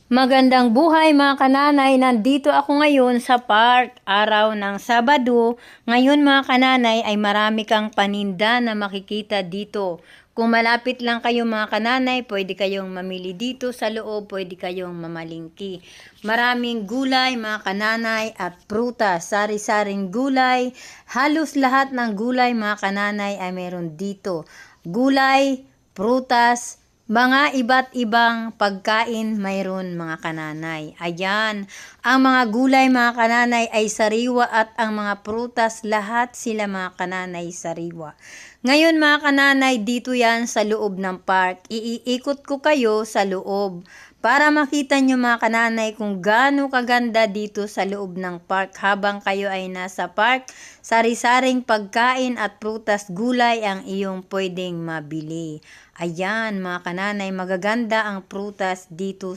Magandang buhay mga kananay, nandito ako ngayon sa park, araw ng Sabado. Ngayon mga kananay ay marami kang paninda na makikita dito. Kung malapit lang kayo mga kananay, pwede kayong mamili dito sa loob, pwede kayong mamalingki. Maraming gulay mga kananay at prutas, sari-saring gulay. Halos lahat ng gulay mga kananay ay meron dito. Gulay, prutas, mga iba't ibang pagkain mayroon mga kananay. Ayan, ang mga gulay mga kananay ay sariwa at ang mga prutas lahat sila mga kananay sariwa. Ngayon mga kananay, dito yan sa loob ng park. Iikot ko kayo sa loob para makita nyo mga kananay kung gaano kaganda dito sa loob ng park. Habang kayo ay nasa park, sari-saring pagkain at prutas gulay ang iyong pwedeng mabili. Ayan mga kananay, magaganda ang prutas dito